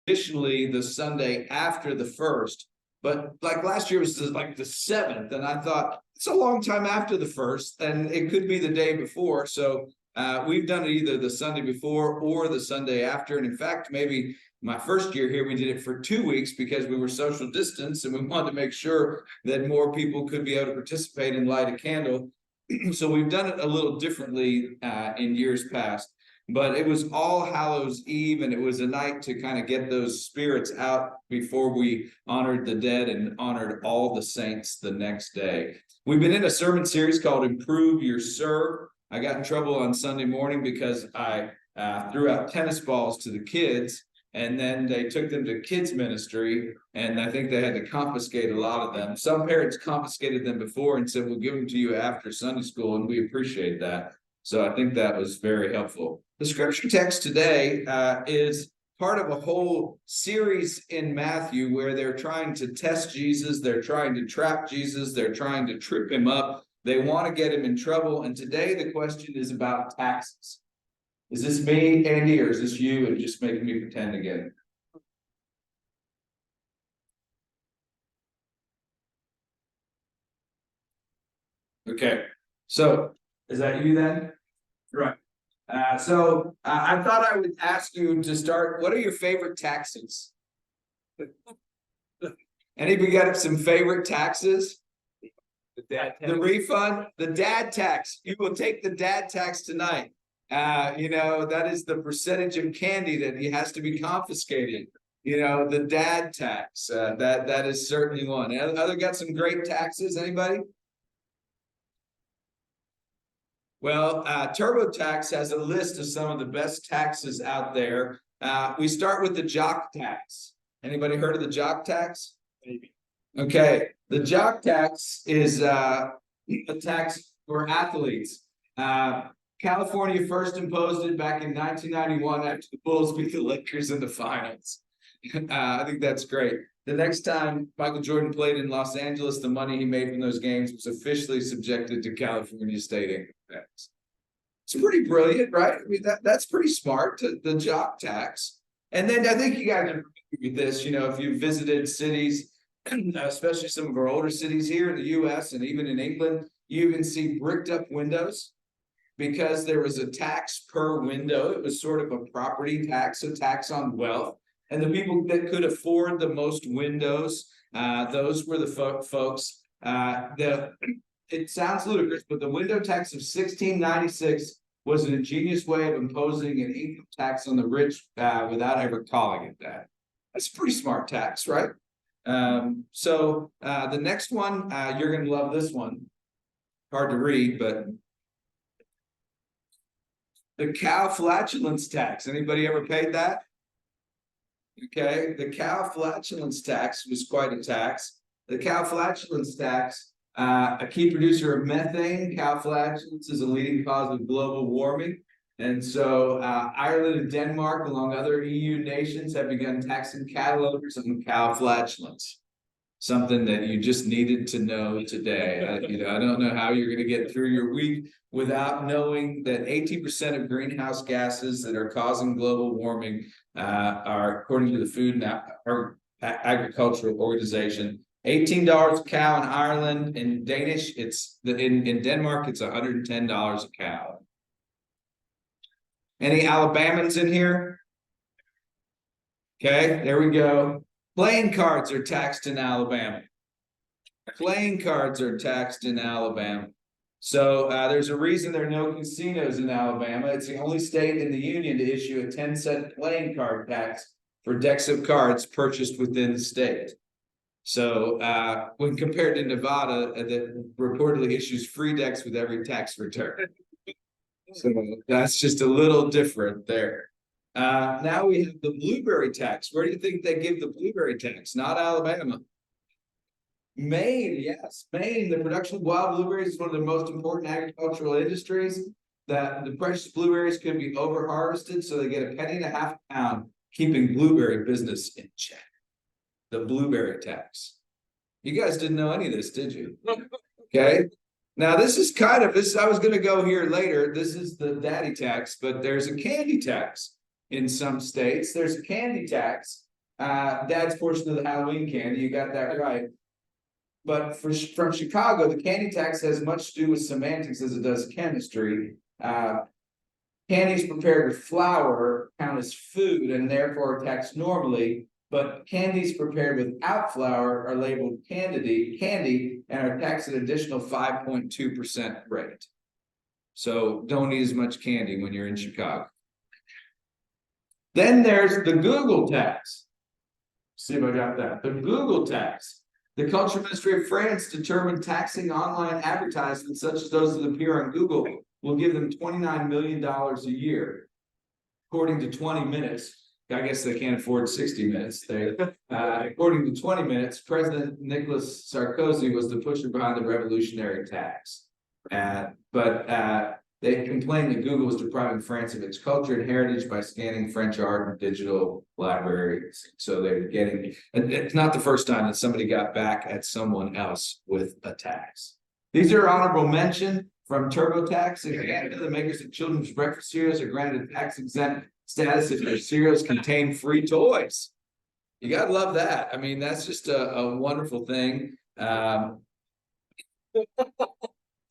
traditionally the Sunday after the first, but like last year was like the 7th, and I thought it's a long time after the first, and it could be the day before. So we've done it either the Sunday before or the Sunday after. And in fact, maybe my first year here, we did it for 2 weeks because we were social distance and we wanted to make sure that more people could be able to participate and light a candle. So we've done it a little differently in years past. But it was All Hallows Eve, and it was a night to kind of get those spirits out before we honored the dead and honored all the saints the next day. We've been in a sermon series called Improve Your Serve. I got in trouble on Sunday morning because I threw out tennis balls to the kids, and then they took them to kids ministry, and I think they had to confiscate a lot of them. Some parents confiscated them before and said, we'll give them to you after Sunday school, and we appreciate that. So I think that was very helpful. The scripture text today is part of a whole series in Matthew where they're trying to test Jesus, they're trying to trap Jesus, they're trying to trip him up, they want to get him in trouble. And today the question is about taxes. Is this me, Andy, or is this you and just making me pretend again? Okay, so is that you then? Right. So I thought I would ask you to start. What are your favorite taxes? Anybody got some favorite taxes? The refund, the dad tax. You will take the dad tax tonight. That is the percentage of candy that has to be confiscated. The dad tax. That is certainly one. Other got some great taxes. Anybody? Well, TurboTax has a list of some of the best taxes out there. We start with the jock tax. Anybody heard of the jock tax? Maybe. Okay, the jock tax is a tax for athletes. California first imposed it back in 1991 after the Bulls beat the Lakers in the finals. I think that's great. The next time Michael Jordan played in Los Angeles, the money he made from those games was officially subjected to California state income tax. It's pretty brilliant, right? I mean, that's pretty smart, the jock tax. And then I think you guys are with this, if you've visited cities, especially some of our older cities here in the US and even in England, you even see bricked up windows because there was a tax per window. It was sort of a property tax, a tax on wealth. And the people that could afford the most windows, those were the folks. It sounds ludicrous, but the window tax of 1696 was an ingenious way of imposing an income tax on the rich without ever calling it that. That's a pretty smart tax, right? So the next one, you're going to love this one. Hard to read, but the cow flatulence tax. Anybody ever paid that? Okay, the cow flatulence tax was quite a tax. The cow flatulence tax, a key producer of methane, cow flatulence is a leading cause of global warming. And so Ireland and Denmark, along other EU nations, have begun taxing cattle owners on cow flatulence. Something that you just needed to know today. I don't know how you're going to get through your week without knowing that 18% of greenhouse gases that are causing global warming are, according to the Food and Agricultural Organization, $18 a cow in Ireland. In Danish, in Denmark, it's $110 a cow. Any Alabamans in here? Okay, there we go. Playing cards are taxed in Alabama. Playing cards are taxed in Alabama. So there's a reason there are no casinos in Alabama. It's the only state in the union to issue a 10-cent playing card tax for decks of cards purchased within the state. So when compared to Nevada, that reportedly issues free decks with every tax return. So that's just a little different there. Now we have the blueberry tax. Where do you think they give the blueberry tax? Not Alabama. Maine, yes. Maine, the production of wild blueberries is one of the most important agricultural industries. That the precious blueberries could be over-harvested, so they get a penny and a half a pound, keeping blueberry business in check. The blueberry tax. You guys didn't know any of this, did you? Okay. Now this is I was going to go here later. This is the daddy tax, but there's a candy tax. In some states, there's a candy tax. Dad's portion of the Halloween candy. You got that right. But from Chicago, the candy tax has much to do with semantics as it does chemistry. Candies prepared with flour count as food and therefore are taxed normally, but candies prepared without flour are labeled candy and are taxed at an additional 5.2% rate. So don't eat as much candy when you're in Chicago. Then there's the Google tax. See if I got that. The Google tax. The Culture Ministry of France determined taxing online advertisements such as those that appear on Google will give them $29 million a year. According to 20 Minutes, I guess they can't afford 60 minutes. According to 20 Minutes, President Nicolas Sarkozy was the pusher behind the revolutionary tax. But they complained that Google was depriving France of its culture and heritage by scanning French art and digital libraries. So they're getting, it's not the first time that somebody got back at someone else with a tax. These are honorable mention from TurboTax. In Canada, the makers of children's breakfast cereals are granted a tax-exempt status if their cereals contain free toys. You gotta love that. I mean, that's just a wonderful thing.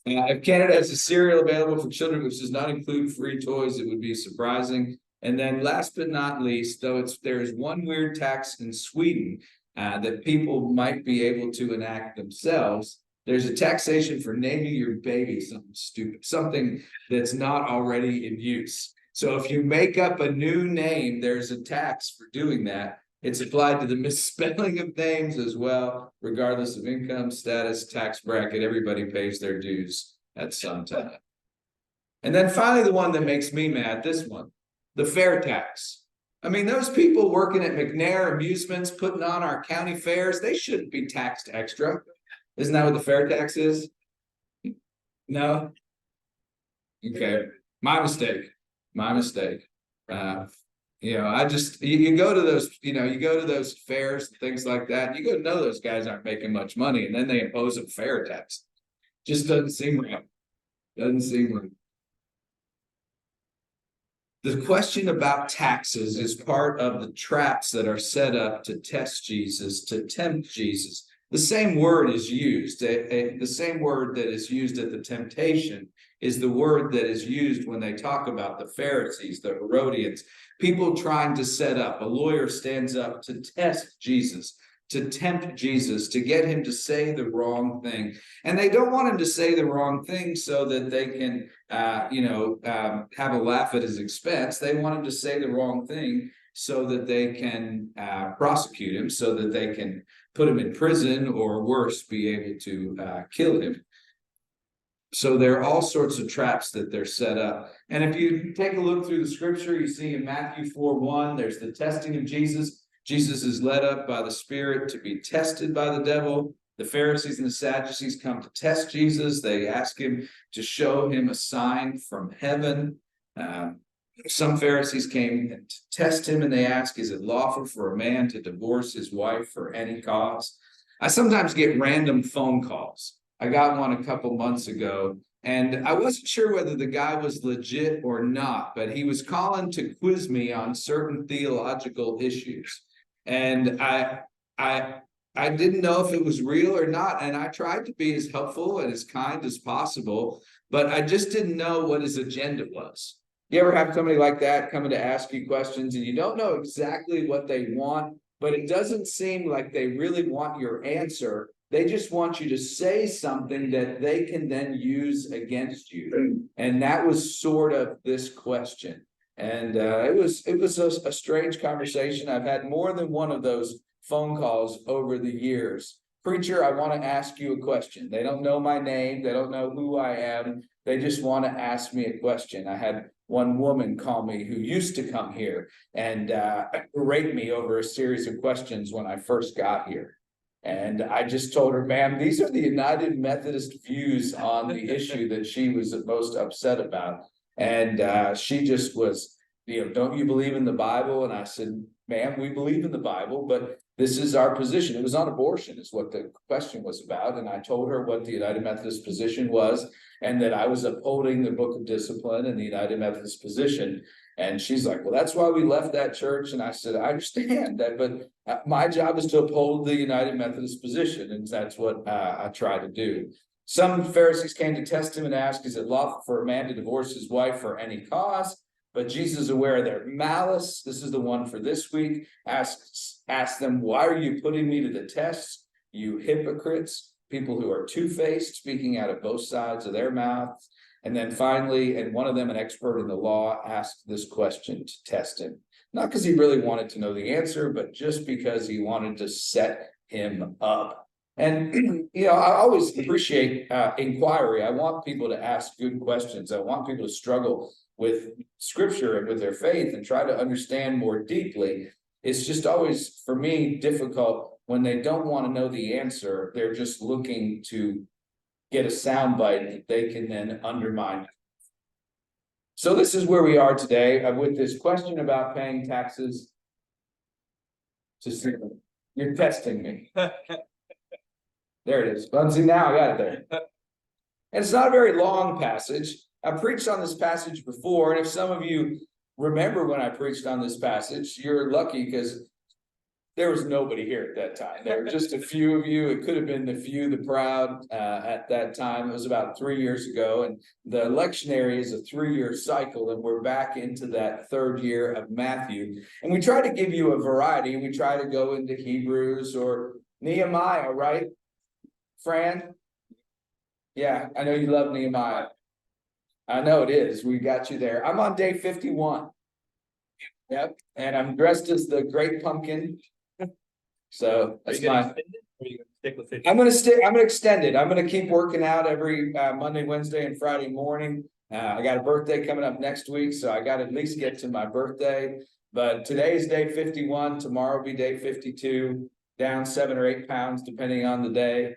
If Canada has a cereal available for children which does not include free toys, it would be surprising. And then last but not least, though there's one weird tax in Sweden that people might be able to enact themselves. There's a taxation for naming your baby something stupid, something that's not already in use. So if you make up a new name, there's a tax for doing that. It's applied to the misspelling of names as well, regardless of income, status, tax bracket. Everybody pays their dues at some time. And then finally, the one that makes me mad, this one, the fair tax. I mean, those people working at McNair Amusements, putting on our county fairs, they shouldn't be taxed extra. Isn't that what the fair tax is? No? Okay, my mistake. You know, you go to those, you go to those fairs and things like that. You go to know those guys aren't making much money, and then they impose a fair tax. Just doesn't seem right. Doesn't seem right. The question about taxes is part of the traps that are set up to test Jesus, to tempt Jesus. The same word is used. The same word that is used at the temptation is the word that is used when they talk about the Pharisees, the Herodians, people trying to set up. A lawyer stands up to test Jesus, to tempt Jesus, to get him to say the wrong thing. And they don't want him to say the wrong thing so that they can, have a laugh at his expense. They want him to say the wrong thing so that they can prosecute him, so that they can put him in prison, or worse, be able to kill him. So there are all sorts of traps that they're set up. And if you take a look through the scripture, you see in Matthew 4:1, there's the testing of Jesus. Jesus is led up by the Spirit to be tested by the devil. The Pharisees and the Sadducees come to test Jesus. They ask him to show him a sign from heaven. Some Pharisees came to test him, and they ask, is it lawful for a man to divorce his wife for any cause? I sometimes get random phone calls. I got one a couple months ago, and I wasn't sure whether the guy was legit or not, but he was calling to quiz me on certain theological issues. And I didn't know if it was real or not, and I tried to be as helpful and as kind as possible, but I just didn't know what his agenda was. You ever have somebody like that coming to ask you questions and you don't know exactly what they want, but it doesn't seem like they really want your answer. They just want you to say something that they can then use against you. And that was sort of this question. And it was a strange conversation. I've had more than one of those phone calls over the years. Preacher, I want to ask you a question. They don't know my name. They don't know who I am. They just want to ask me a question. I had one woman call me who used to come here and berate me over a series of questions when I first got here. And I just told her, ma'am, these are the United Methodist views on the issue that she was most upset about. And she just was, don't you believe in the Bible? And I said, ma'am, we believe in the Bible, but this is our position. It was on abortion is what the question was about. And I told her what the United Methodist position was, and that I was upholding the Book of Discipline and the United Methodist position. And she's like, well, that's why we left that church. And I said, I understand that, but my job is to uphold the United Methodist position. And that's what I try to do. Some Pharisees came to test him and ask, is it lawful for a man to divorce his wife for any cause? But Jesus, aware of their malice, this is the one for this week, asks them, why are you putting me to the test, you hypocrites, people who are two-faced, speaking out of both sides of their mouths? And then finally, and one of them, an expert in the law, asked this question to test him. Not because he really wanted to know the answer, but just because he wanted to set him up. And, I always appreciate inquiry. I want people to ask good questions. I want people to struggle with scripture and with their faith and try to understand more deeply. It's just always, for me, difficult when they don't want to know the answer. They're just looking to get a soundbite that they can then undermine. So this is where we are today with this question about paying taxes to Caesar. You're testing me. There it is. See, now I got it there. And it's not a very long passage. I preached on this passage before, and if some of you remember when I preached on this passage, you're lucky because there was nobody here at that time. There were just a few of you. It could have been the few, the proud at that time. It was about 3 years ago, and the lectionary is a 3-year cycle, and we're back into that 3rd year of Matthew. And we try to give you a variety. We try to go into Hebrews or Nehemiah, right, Fran? Yeah, I know you love Nehemiah. I know it is. We got you there. I'm on day 51. Yep. And I'm dressed as the great pumpkin. So that's my. I'm gonna extend it. I'm gonna keep working out every Monday, Wednesday, and Friday morning. I got a birthday coming up next week, so I got to at least get to my birthday. But today is day 51. Tomorrow will be day 52. Down 7 or 8 pounds, depending on the day.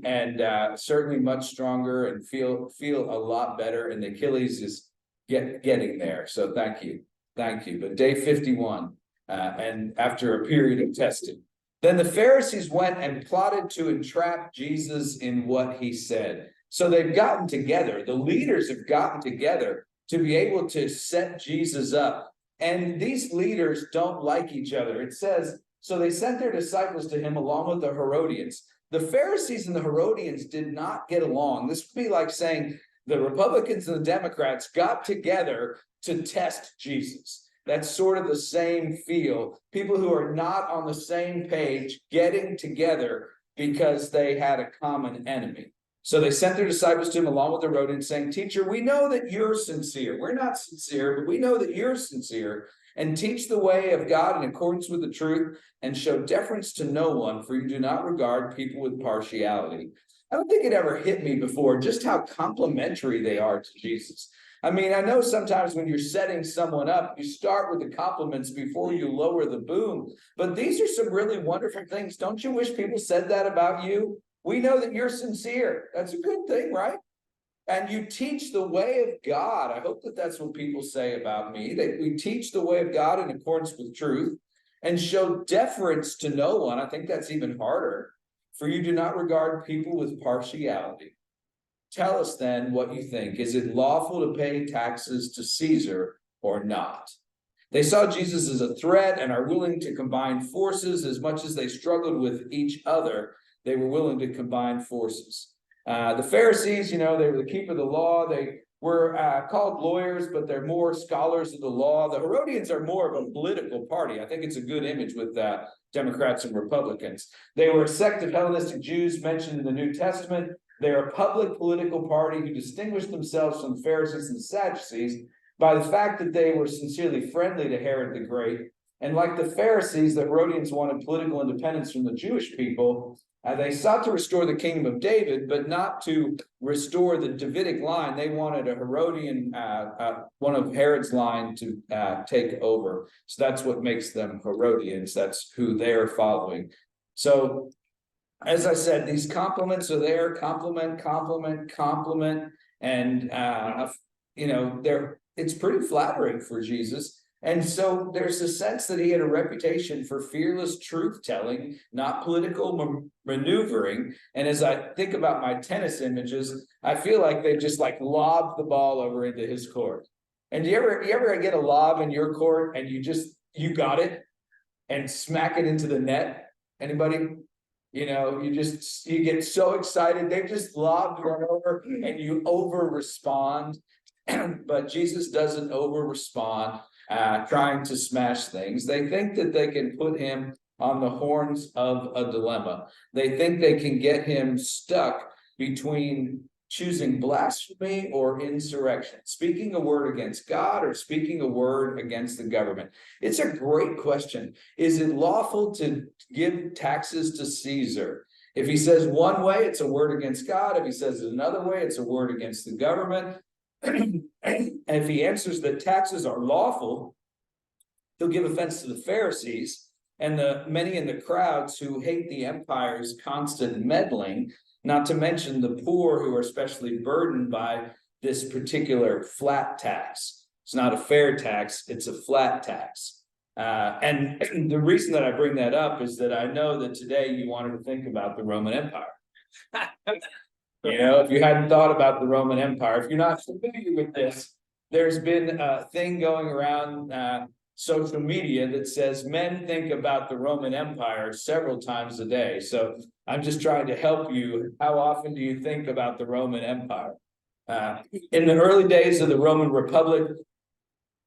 And certainly much stronger and feel a lot better, and the Achilles is getting there. So thank you. But day 51, and after a period of testing, then the Pharisees went and plotted to entrap Jesus in what he said. So they've gotten together. The leaders have gotten together to be able to set Jesus up, and these leaders don't like each other. It says, so they sent their disciples to him along with the Herodians. The Pharisees and the Herodians did not get along. This would be like saying the Republicans and the Democrats got together to test Jesus. That's sort of the same feel. People who are not on the same page getting together because they had a common enemy. So they sent their disciples to him along with the Herodians, saying, teacher, we know that you're sincere. We're not sincere, but we know that you're sincere. And teach the way of God in accordance with the truth, and show deference to no one, for you do not regard people with partiality. I don't think it ever hit me before just how complimentary they are to Jesus. I mean, I know sometimes when you're setting someone up, you start with the compliments before you lower the boom. But these are some really wonderful things. Don't you wish people said that about you? We know that you're sincere. That's a good thing, right? And you teach the way of God. I hope that that's what people say about me, that we teach the way of God in accordance with truth and show deference to no one. I think that's even harder. For you do not regard people with partiality. Tell us then what you think. Is it lawful to pay taxes to Caesar or not? They saw Jesus as a threat and are willing to combine forces. As much as they struggled with each other, they were willing to combine forces. The Pharisees, they were the keeper of the law. They were called lawyers, but they're more scholars of the law. The Herodians are more of a political party. I think it's a good image with Democrats and Republicans. They were a sect of Hellenistic Jews mentioned in the New Testament. They're a public political party who distinguished themselves from the Pharisees and the Sadducees by the fact that they were sincerely friendly to Herod the Great. And like the Pharisees, the Herodians wanted political independence from the Jewish people. They sought to restore the kingdom of David, but not to restore the Davidic line. They wanted a Herodian, one of Herod's line to take over. So that's what makes them Herodians. That's who they're following. So, as I said, these compliments are there, compliment, and it's pretty flattering for Jesus. And so there's a sense that he had a reputation for fearless truth-telling, not political maneuvering. And as I think about my tennis images, I feel like they just lobbed the ball over into his court. And you ever get a lob in your court and you got it and smack it into the net? Anybody? You get so excited, they've just lobbed one over and you over respond. But Jesus doesn't over respond, trying to smash things. They think that they can put him on the horns of a dilemma. They think they can get him stuck between choosing blasphemy or insurrection, speaking a word against God or speaking a word against the government. It's a great question. Is it lawful to give taxes to Caesar? If he says one way, it's a word against God. If he says it another way, it's a word against the government. And if he answers that taxes are lawful, he'll give offense to the Pharisees and the many in the crowds who hate the empire's constant meddling, not to mention the poor who are especially burdened by this particular flat tax. It's not a fair tax, it's a flat tax. And the reason that I bring that up is that I know that today you wanted to think about the Roman Empire. If you hadn't thought about the Roman Empire, if you're not familiar with this, there's been a thing going around social media that says men think about the Roman Empire several times a day. So I'm just trying to help you. How often do you think about the Roman Empire? In the early days of the Roman Republic,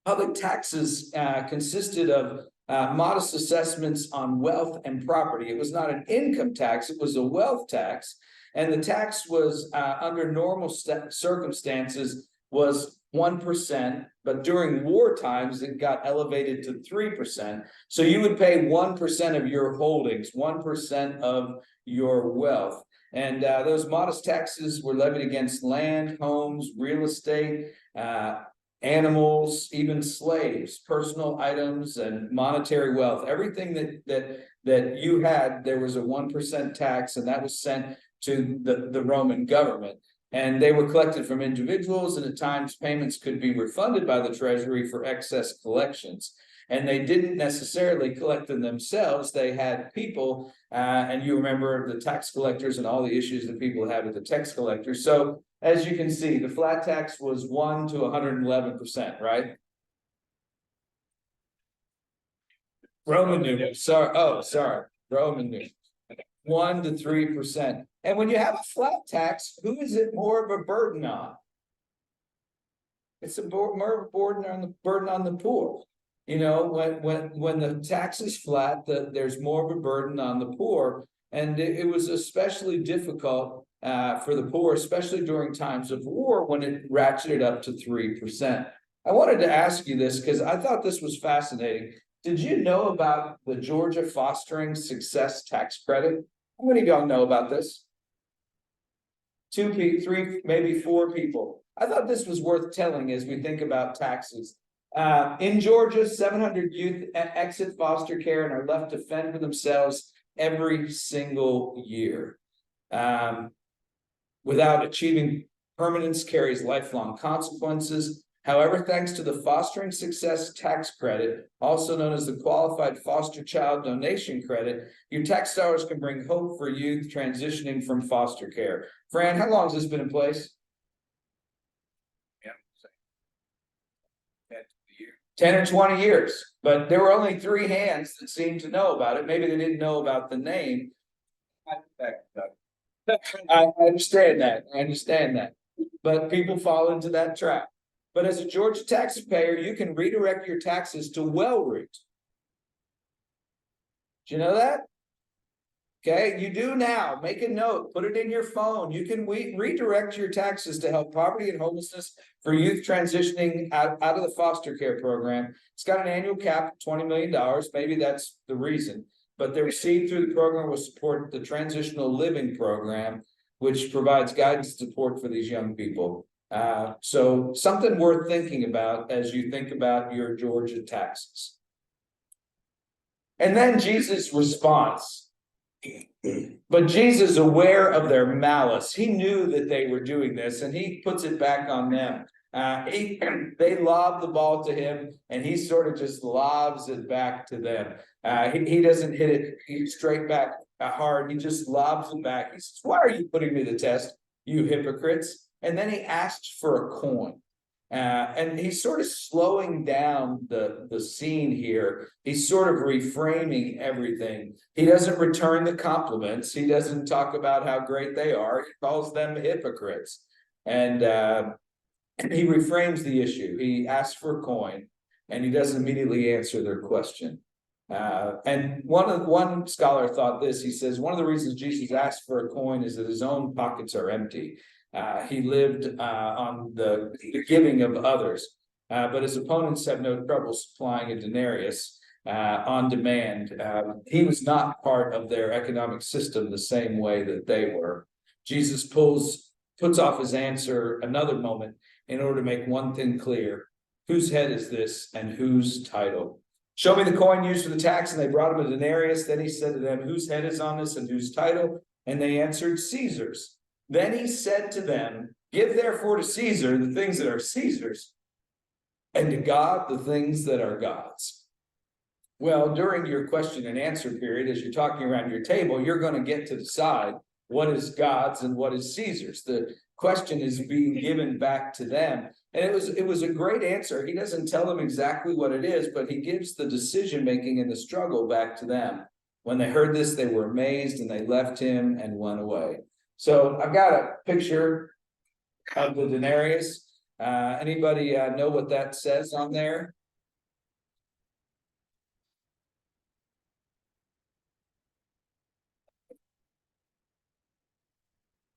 public taxes consisted of modest assessments on wealth and property. It was not an income tax, it was a wealth tax. And the tax was, under normal circumstances, was 1%, but during war times, it got elevated to 3%. So you would pay 1% of your holdings, 1% of your wealth. And those modest taxes were levied against land, homes, real estate, animals, even slaves, personal items, and monetary wealth. Everything that you had, there was a 1% tax, and that was sent to the Roman government. And they were collected from individuals, and at times payments could be refunded by the treasury for excess collections. And they didn't necessarily collect them themselves. They had people, and you remember the tax collectors and all the issues that people had with the tax collectors. So as you can see, the flat tax was 1 to 111%, right? Roman numerals. Sorry. Roman numerals. 1 to 3%. And when you have a flat tax, who is it more of a burden on? It's a more burden on the poor. When the tax is flat, there's more of a burden on the poor. And it was especially difficult for the poor, especially during times of war, when it ratcheted up to 3%. I wanted to ask you this because I thought this was fascinating. Did you know about the Georgia Fostering Success Tax Credit? How many of y'all know about this? 2, 3, maybe 4 people. I thought this was worth telling as we think about taxes. In Georgia, 700 youth exit foster care and are left to fend for themselves every single year. Without achieving permanence carries lifelong consequences. However, thanks to the Fostering Success Tax Credit, also known as the Qualified Foster Child Donation Credit, your tax dollars can bring hope for youth transitioning from foster care. Fran, how long has this been in place? 10 or 20 years, but there were only 3 hands that seemed to know about it. Maybe they didn't know about the name. I understand that, but people fall into that trap. But as a Georgia taxpayer, you can redirect your taxes to WellRoot. Do you know that? Okay, you do now. Make a note, put it in your phone. You can redirect your taxes to help poverty and homelessness for youth transitioning out of the foster care program. It's got an annual cap of $20 million. Maybe that's the reason. But the receipt through the program will support the Transitional Living Program, which provides guidance and support for these young people. So something worth thinking about as you think about your Georgia taxes. And then Jesus' response. But Jesus, aware of their malice, he knew that they were doing this, and he puts it back on them. They lob the ball to him, and he sort of just lobs it back to them. He doesn't hit it straight back hard. He just lobs it back. He says, "Why are you putting me to the test, you hypocrites?" And then he asks for a coin. And he's sort of slowing down the scene here. He's sort of reframing everything. He doesn't return the compliments. He doesn't talk about how great they are. He calls them hypocrites. And he reframes the issue. He asks for a coin, and he doesn't immediately answer their question. And one scholar thought this. He says one of the reasons Jesus asked for a coin is that his own pockets are empty. He lived on the giving of others, but his opponents have no trouble supplying a denarius on demand. He was not part of their economic system the same way that they were. Jesus puts off his answer another moment in order to make one thing clear: whose head is this, and whose title? Show me the coin used for the tax, and they brought him a denarius. Then he said to them, whose head is on this, and whose title? And they answered, Caesar's. Then he said to them, give therefore to Caesar the things that are Caesar's, and to God the things that are God's. Well, during your question and answer period, as you're talking around your table, you're going to get to decide what is God's and what is Caesar's. The question is being given back to them. And it was a great answer. He doesn't tell them exactly what it is, but he gives the decision-making and the struggle back to them. When they heard this, they were amazed, and they left him and went away. So I've got a picture of the denarius. Anybody know what that says on there?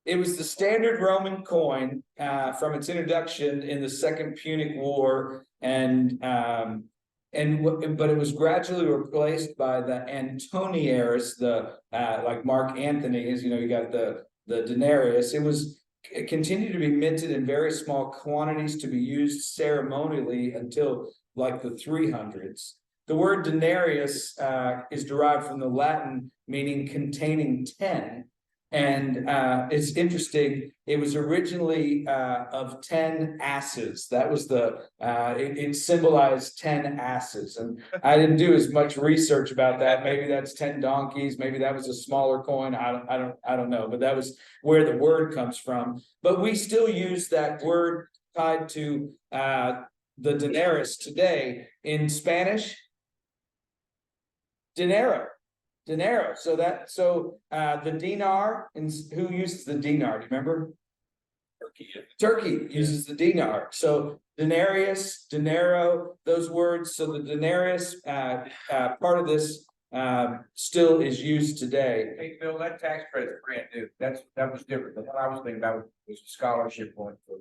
It was the standard Roman coin from its introduction in the Second Punic War, but it was gradually replaced by the Antoniaris, like Mark Antony is. You got the denarius. It continued to be minted in very small quantities to be used ceremonially until like the 300s. The word denarius is derived from the Latin meaning containing 10. And it's interesting. It was originally of 10 asses. That was it symbolized 10 asses. And I didn't do as much research about that. Maybe that's 10 donkeys. Maybe that was a smaller coin. I don't know. But that was where the word comes from. But we still use that word tied to the denarius today. In Spanish, dinero. So the dinar, and who uses the dinar? Do you remember? Turkey uses the dinar. So denarius, dinero, those words. So the denarius part of this still is used today. Hey, Bill, that tax credit's brand new. That was different. The one I was thinking about was a scholarship one for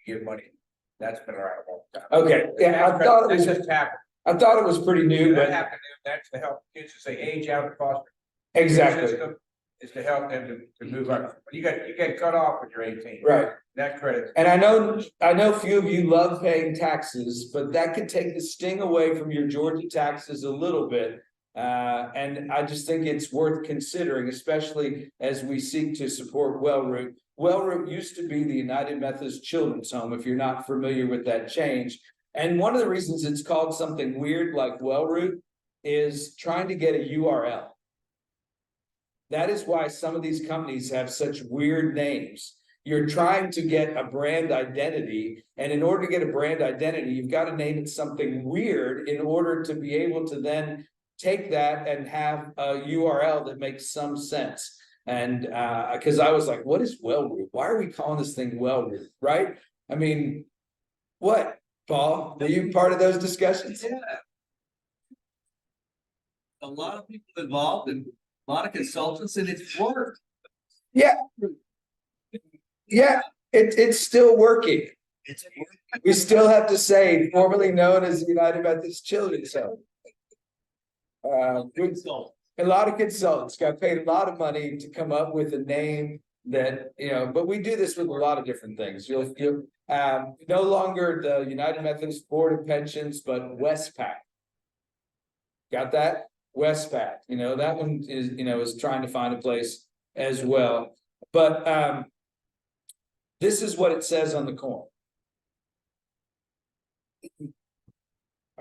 give money. That's been around a long time. Okay, yeah, I thought it was just happened. I thought it was pretty new, That but happened. That's to help kids as they age out of foster. exactly System is to help them to move up. You get cut off when you're 18. right. That credit. And I know few of you love paying taxes, but that could take the sting away from your Georgia taxes a little bit. And I just think it's worth considering, especially as we seek to support Wellroot. Wellroot used to be the United Methodist Children's Home, if you're not familiar with that change. And one of the reasons it's called something weird like Wellroot is trying to get a URL. That is why some of these companies have such weird names. You're trying to get a brand identity, and in order to get a brand identity, you've got to name it something weird in order to be able to then take that and have a URL that makes some sense. And because I was like, what is Wellroot? Why are we calling this thing Wellroot? Right? I mean, what, Paul? Are you part of those discussions? Yeah. A lot of people involved and a lot of consultants, and it's worked. Yeah. Yeah, it's still working. It's We still have to say formerly known as the United Methodist Children's Home. A lot of consultants got paid a lot of money to come up with a name that, but we do this with a lot of different things. You'll no longer the United Methodist Board of Pensions, but Westpac. Got that? Westpac. That one is trying to find a place as well. But this is what it says on the coin.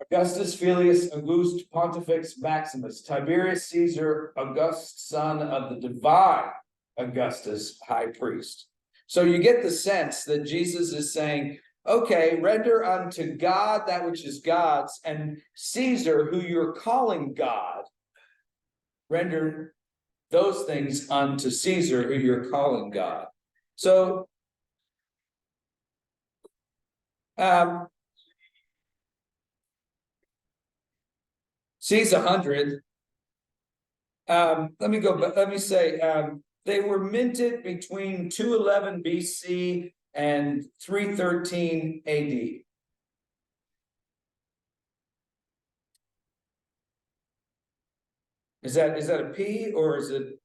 Augustus Filius Auguste Pontifex Maximus, Tiberius Caesar August, son of the divine Augustus, high priest. So you get the sense that Jesus is saying, Okay, render unto God that which is God's, and Caesar, who you're calling God, render those things unto Caesar, who you're calling God. So, C's 100. Let me go, but let me say, they were minted between 211 BC and 313 AD. Is that a P or is it?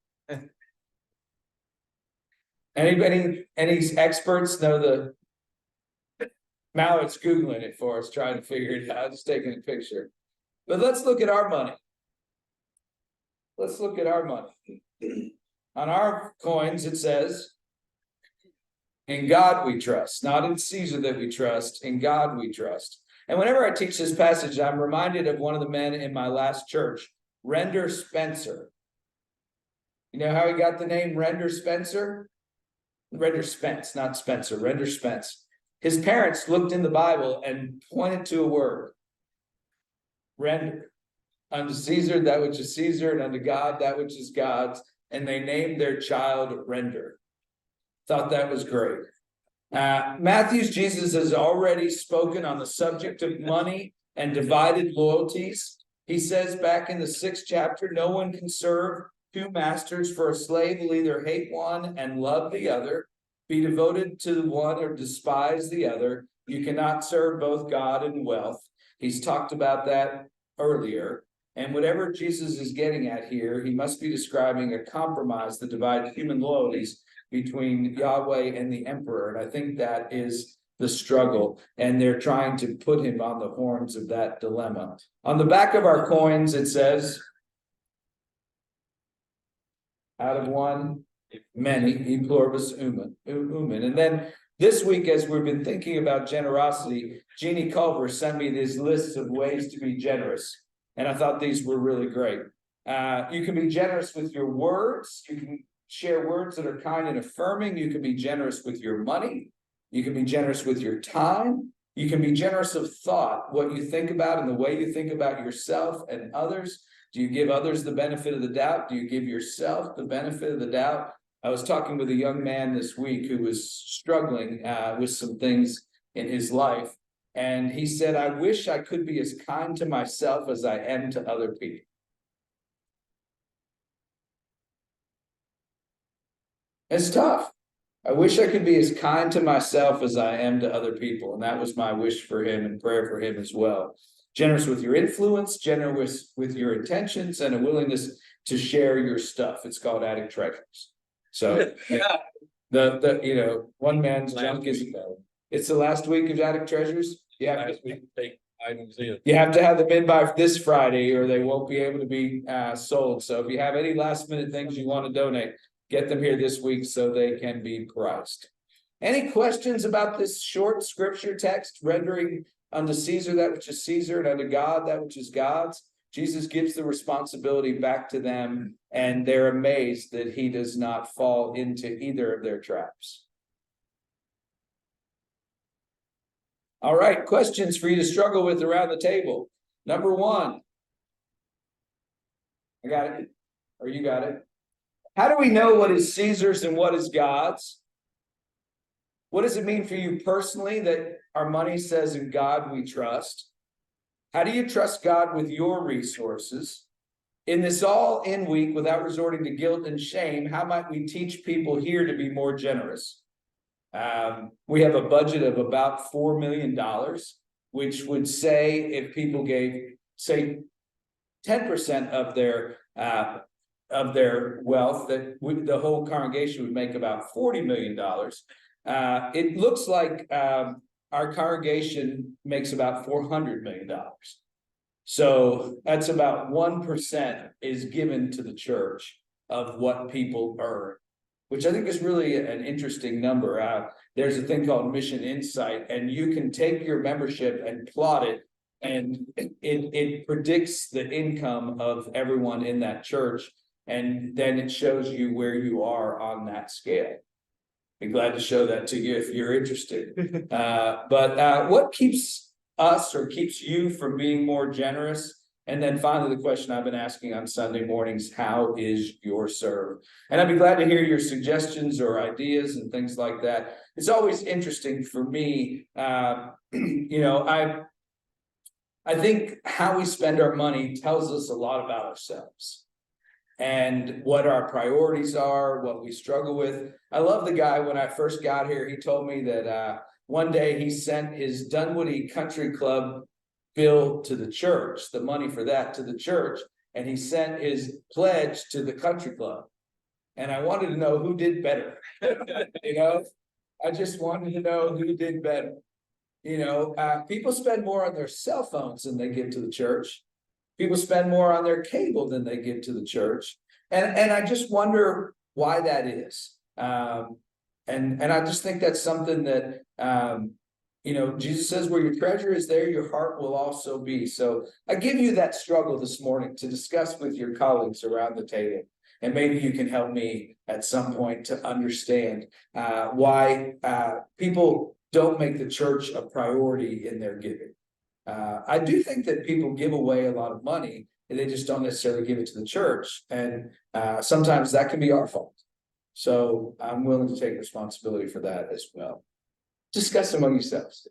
Any experts know the? Mallett's Googling it for us, trying to figure it out, just taking a picture. But let's look at our money. Let's look at our money. On our coins, it says, in God we trust, not in Caesar that we trust, in God we trust. And whenever I teach this passage, I'm reminded of one of the men in my last church, Render Spencer. You know how he got the name Render Spencer? Render Spence, not Spencer, Render Spence. His parents looked in the Bible and pointed to a word. Render. Unto Caesar that which is Caesar, and unto God that which is God's. And they named their child Render. Thought that was great. Matthew's Jesus has already spoken on the subject of money and divided loyalties. He says back in the 6th chapter, no one can serve two masters, for a slave will either hate one and love the other, be devoted to the one or despise the other. You cannot serve both God and wealth. He's talked about that earlier. And whatever Jesus is getting at here, he must be describing a compromise that divides human loyalties between Yahweh and the emperor. And I think that is the struggle. And they're trying to put him on the horns of that dilemma. On the back of our coins, it says, out of one, many, e pluribus unum. And then this week, as we've been thinking about generosity, Jeannie Culver sent me these lists of ways to be generous. And I thought these were really great. You can be generous with your words. You can share words that are kind and affirming. You can be generous with your money. You can be generous with your time. You can be generous of thought, what you think about and the way you think about yourself and others. Do you give others the benefit of the doubt? Do you give yourself the benefit of the doubt? I was talking with a young man this week who was struggling with some things in his life. And he said, I wish I could be as kind to myself as I am to other people. It's tough. I wish I could be as kind to myself as I am to other people. And that was my wish for him and prayer for him as well. Generous with your influence, generous with your intentions, and a willingness to share your stuff. It's called adding treasures. So one man's junk is it's the last week of adding treasures. Yeah, you have to have them in by this Friday or they won't be able to be sold. So if you have any last minute things you want to donate, get them here this week so they can be priced. Any questions about this short scripture text, rendering unto Caesar that which is Caesar and unto God that which is God's? Jesus gives the responsibility back to them, and they're amazed that he does not fall into either of their traps. All right, questions for you to struggle with around the table. Number one. I got it. Or you got it. How do we know what is Caesar's and what is God's? What does it mean for you personally that our money says in God we trust? How do you trust God with your resources? In this all-in week, without resorting to guilt and shame, how might we teach people here to be more generous? We have a budget of about $4 million, which would say if people gave, say, 10% of their wealth, that the whole congregation would make about $40 million. It looks like our congregation makes about $400 million. So that's about 1% is given to the church of what people earn, which I think is really an interesting number. There's a thing called Mission Insight, and you can take your membership and plot it, and it predicts the income of everyone in that church, and then it shows you where you are on that scale. Be glad to show that to you if you're interested. But what keeps us or keeps you from being more generous? And then finally, the question I've been asking on Sunday mornings, how is your serve? And I'd be glad to hear your suggestions or ideas and things like that. It's always interesting for me. I think how we spend our money tells us a lot about ourselves and what our priorities are, what we struggle with. I love the guy when I first got here. He told me that one day he sent his Dunwoody Country Club bill to the church, the money for that to the church, and he sent his pledge to the country club. And I wanted to know who did better. I just wanted to know who did better. People spend more on their cell phones than they give to the church. People spend more on their cable than they give to the church. And I just wonder why that is. And I just think that's something that, Jesus says where your treasure is, there your heart will also be. So I give you that struggle this morning to discuss with your colleagues around the table. And maybe you can help me at some point to understand why people don't make the church a priority in their giving. I do think that people give away a lot of money and they just don't necessarily give it to the church. And sometimes that can be our fault. So I'm willing to take responsibility for that as well. Discuss among yourselves.